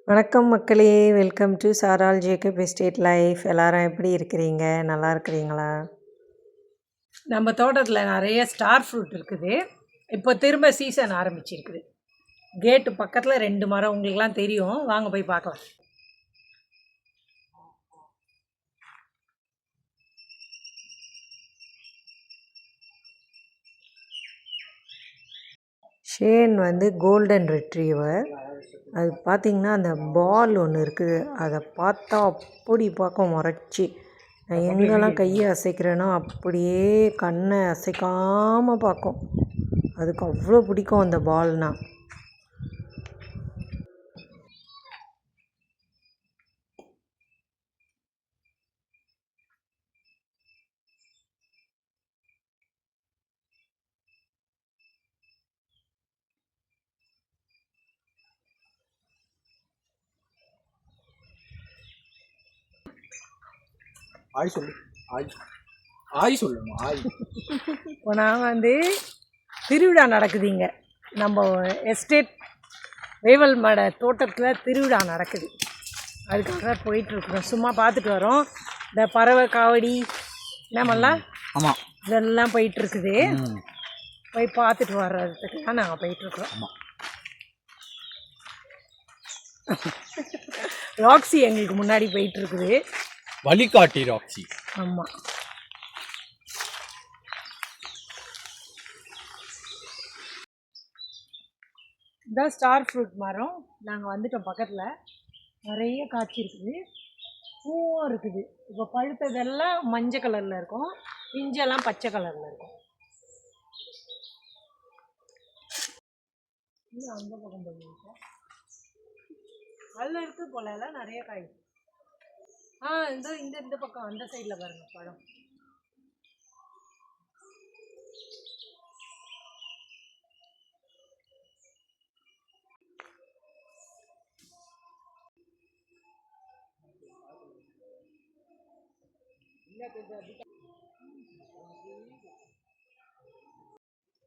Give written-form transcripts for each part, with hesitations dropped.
வணக்கம் மக்களே! Welcome to சாரால் ஜேக்கப் எஸ்டேட் லைஃப். எல்லாரும் எப்படி இருக்கிறீங்க? நல்லா இருக்கிறீங்களா? நம்ம தோட்டத்தில் நிறைய ஸ்டார் ஃப்ரூட் இருக்குது. இப்போ திரும்ப சீசன் ஆரம்பிச்சிருக்குது. கேட்டு பக்கத்தில் 2 மரம் உங்களுக்குலாம் தெரியும். வாங்க போய் பார்க்கலாம். Shane golden retriever. அது பார்த்திங்கன்னா அந்த பால் ஒன்று இருக்குது. அதை பார்த்தா அப்படி பார்க்க முறைச்சி, நான் எங்கெல்லாம் கையை அசைக்கிறேனோ அப்படியே கண்ணை அசைக்காமல் பார்க்கும். அதுக்கு அவ்வளோ பிடிக்கும் அந்த பால்னால். ஆய் சொல்லு ஆய் ஆய் சொல்லணும் ஆய். இப்போ நான் திருவிழா நடக்குதுங்க. நம்ம எஸ்டேட் வேவல் மட தோட்டத்தில் திருவிழா நடக்குது. அதுக்காக போயிட்டுருக்குறோம். சும்மா பார்த்துட்டு வரோம். இந்த பறவை காவடி என்னமெல்லாம் ஆமாம் இதெல்லாம் போயிட்டுருக்குது. போய் பார்த்துட்டு வர்றதுக்கு தான் நாங்கள் போயிட்டுருக்குறோம். ராக்ஸி எங்களுக்கு முன்னாடி போயிட்டுருக்குது. வழிகாட்டி ராக்ஸி. ஆமாம். இதான் ஸ்டார் ஃப்ரூட் மரம். நாங்கள் வந்துட்டோம். பக்கத்தில் நிறைய காய்ச்சி இருக்குது, பூவும் இருக்குது. இப்போ பழுத்ததெல்லாம் மஞ்சள் கலரில் இருக்கும், பிஞ்செல்லாம் பச்சை கலரில் இருக்கும். இன்னும் அந்த பக்கம் போயிருக்கோம். அதில் இருக்குது போல எல்லாம் நிறைய காய். இந்த பக்கம் அந்த சைடில் பாருங்கள் பழம்.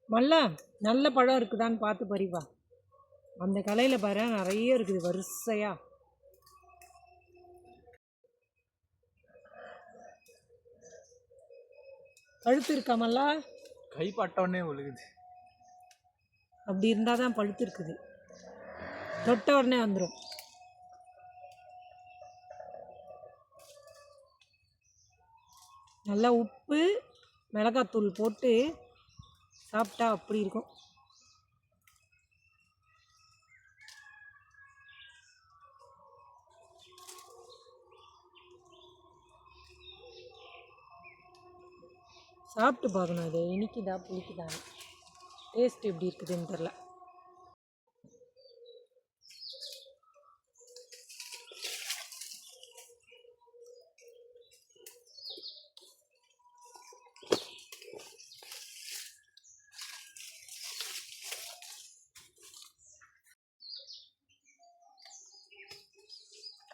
மல்லா நல்ல பழம் இருக்குதான்னு பார்த்து பறிப்பா. அந்த கலையில் பாரு நிறைய இருக்குது வரிசையாக. பழுத்து இருக்காமல்லா? கைப்பட்டவனே ஒழுகுது. அப்படி இருந்தால் தான் பழுத்து இருக்குது. தொட்ட உடனே வந்துடும். நல்லா உப்பு மிளகாத்தூள் போட்டு சாப்பிட்டா அப்படி இருக்கும். சாப்பிட்டு பார்க்கணும். இது இனிக்குதா புளிக்குதான்னு, டேஸ்ட் எப்படி இருக்குதுன்னு தெரில.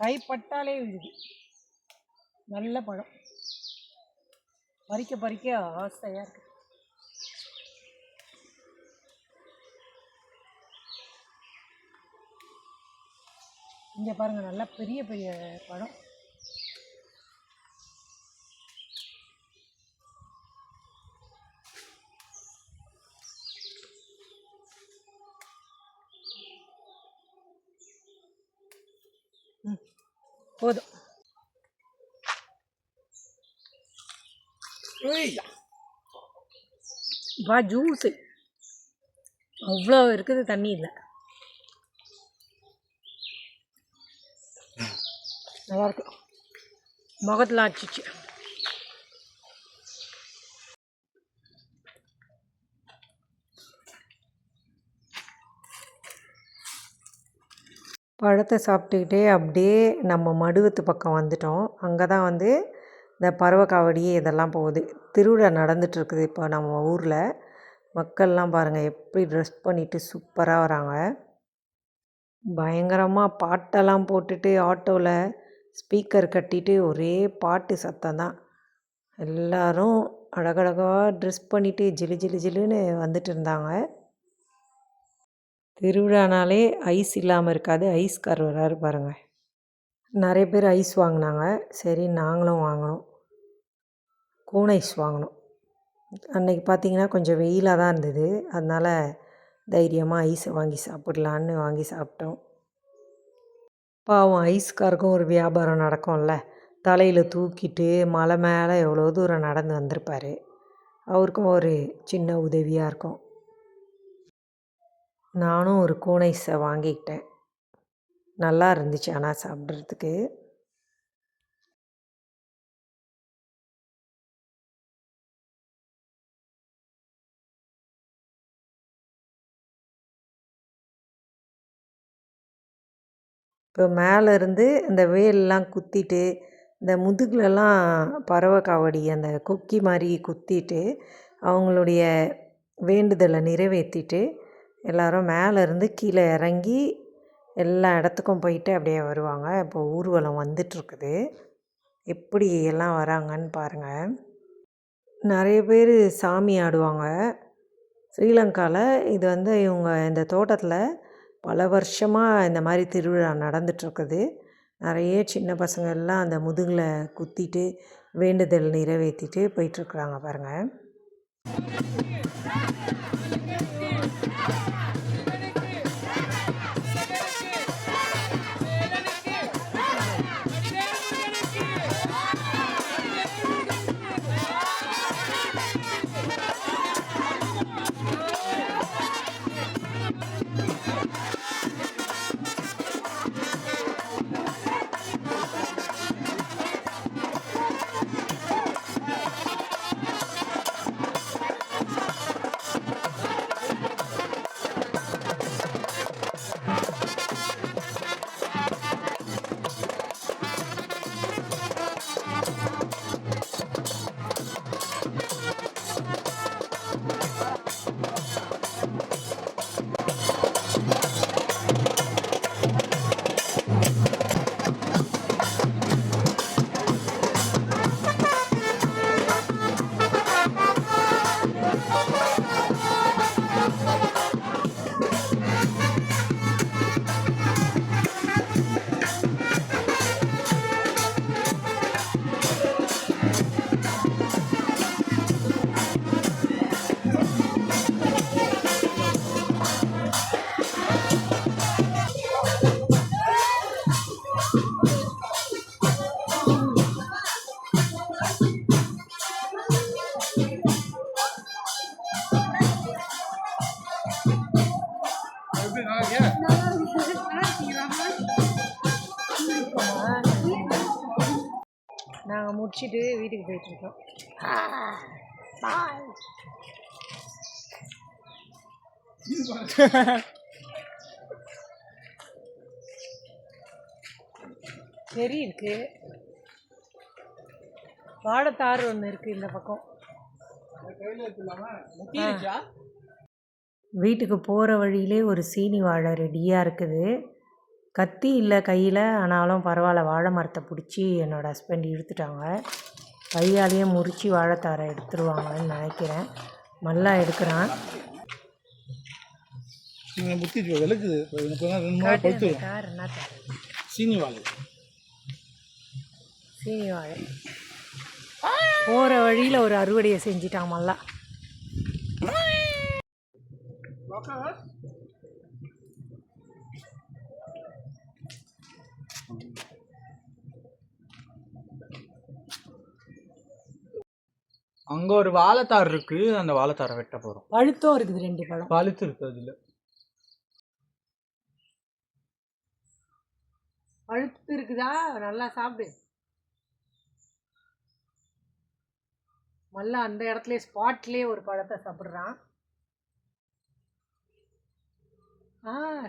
கைப்பட்டாலே விழுது. நல்ல பழம், பறிக்க பறிக்க ஆசையாக இருக்குது. இங்கே பாருங்கள், நல்லா பெரிய பெரிய பழம். போதும். வா ஜூஸு அவ்வளோ இருக்குது, தண்ணி இல்லை. நல்லாயிருக்கு. முகத்தில் ஆச்சிச்சு. பழத்தை சாப்பிட்டுக்கிட்டே அப்படியே நம்ம மடுவத்து பக்கம் வந்துட்டோம். அங்கே தான் இந்த பறவை காவடி இதெல்லாம் போகுது. திருவிழா நடந்துகிட்ருக்குது இப்போ நம்ம ஊரில். மக்கள்லாம் பாருங்கள் எப்படி ட்ரெஸ் பண்ணிவிட்டு சூப்பராக வராங்க. பயங்கரமாக பாட்டெல்லாம் போட்டுட்டு ஆட்டோவில் ஸ்பீக்கர் கட்டிட்டு ஒரே பாட்டு சத்தம் தான். எல்லோரும் அழகழகாக ட்ரெஸ் பண்ணிவிட்டு ஜிலு ஜிலு ஜிலுன்னு வந்துட்டு இருந்தாங்க. திருவிழானாலே ஐஸ் இல்லாமல் இருக்காது. ஐஸ்கார் வராரு பாருங்க. நிறைய பேர் ஐஸ் வாங்கினாங்க. சரி நாங்களும் வாங்கினோம். கூன் ஐஸ் வாங்கினோம். அன்றைக்கி பார்த்திங்கன்னா கொஞ்சம் வெயிலாக தான் இருந்தது. அதனால் தைரியமாக ஐஸை வாங்கி சாப்பிட்லான்னு வாங்கி சாப்பிட்டோம். பாவம் ஐஸ்காருக்கும் ஒரு வியாபாரம் நடக்கும்ல. தலையில் தூக்கிட்டு மலை மேலே எவ்வளோ தூரம் நடந்து வந்திருப்பார். அவருக்கும் ஒரு சின்ன உதவியாக இருக்கும். நானும் ஒரு கூன் ஐஸை வாங்கிக்கிட்டேன். நல்லா இருந்துச்சு ஆனால் சாப்பிட்றதுக்கு. இப்போ மேலே இருந்து இந்த வேல்லாம் குத்திட்டு இந்த முதுகுலலாம் பறவை காவடி அந்த கொக்கி மாதிரி குத்திட்டு அவங்களுடைய வேண்டுதலை நிறைவேற்றிட்டு எல்லோரும் மேலே இருந்து கீழே இறங்கி எல்லா இடத்துக்கும் போயிட்டு அப்படியே வருவாங்க. இப்போ ஊர்வலம் வந்துட்டுருக்குது. எப்படி எல்லாம் வராங்கன்னு பாருங்கள். நிறைய பேர் சாமி ஆடுவாங்க. ஸ்ரீலங்காவில் இது வந்து இவங்க இந்த தோட்டத்தில் பல வருஷமாக இந்த மாதிரி திருவிழா நடந்துகிட்ருக்குது. நிறைய சின்ன பசங்க எல்லாம் அந்த முதுகில் குத்திட்டு வேண்டுதல் நிறைவேற்றிட்டு போயிட்டுருக்குறாங்க பாருங்கள். நாங்கள் முடிச்சுட்டு வீட்டுக்கு போயிட்டுருக்கோம். பாய். சரி இருக்கு. வாழைத்தாறு ஒன்று இருக்குது இந்த பக்கம். வீட்டுக்கு போகிற வழியிலே ஒரு சீனி வாழை ரெடியாக இருக்குது. கத்தி இல்லை கையில், ஆனாலும் பரவாயில்ல. வாழை மரத்தை பிடிச்சி என்னோடய ஹஸ்பண்ட் இழுத்துட்டாங்க. கையாலேயே முறித்து வாழைத்தாரை எடுத்துருவாங்கன்னு நினைக்கிறேன். நல்லா எடுக்கிறான். சீனி வாழை. சீனி வாழை போகிற வழியில் ஒரு அறுவடையை செஞ்சிட்டான் மல்லா. அங்க ஒரு வாழைத்தார் இருக்கு. அந்த வாழைத்தாரை வெட்ட போறோம். பழுத்தும் இருக்குது. 2 பழம் பழுத்து இருக்கு. அதுல பழுத்து இருக்குதா? நல்லா சாப்பிடு. மல்லா அந்த இடத்துல ஸ்பாட்லேயே ஒரு பழத்தை சாப்பிட்றான்.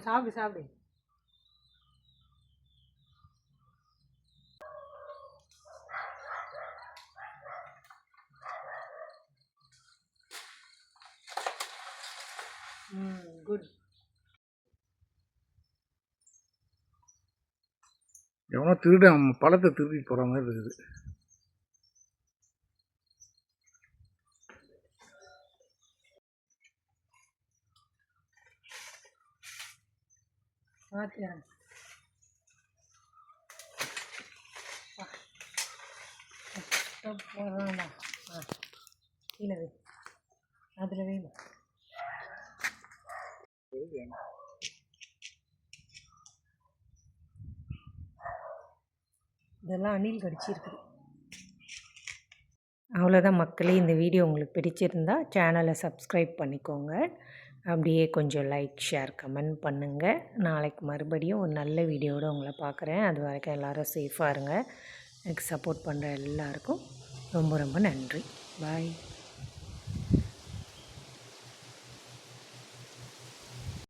சாப்பிடு சாப்பிடு. குட். எவனோ திருட பழத்தை திருடி போற மாதிரி இருக்குது. பார்த்து இறங்க. போடுறான்டா. ஆ கீழே வை, அதில் வைமா. இதெல்லாம் அணில் கடிச்சிருக்குது. அவ்வளோதான் மக்களே, இந்த வீடியோ உங்களுக்கு பிடிச்சிருந்தா சேனலை சப்ஸ்கிரைப் பண்ணிக்கோங்க. அப்படியே கொஞ்சம் லைக், ஷேர், கமெண்ட் பண்ணுங்கள். நாளைக்கு மறுபடியும் ஒரு நல்ல வீடியோவோடு உங்களை பார்க்குறேன். அது வரைக்கும் எல்லோரும் சேஃபாக இருங்க. எனக்கு சப்போர்ட் பண்ணுற எல்லாருக்கும் ரொம்ப ரொம்ப நன்றி. பாய்.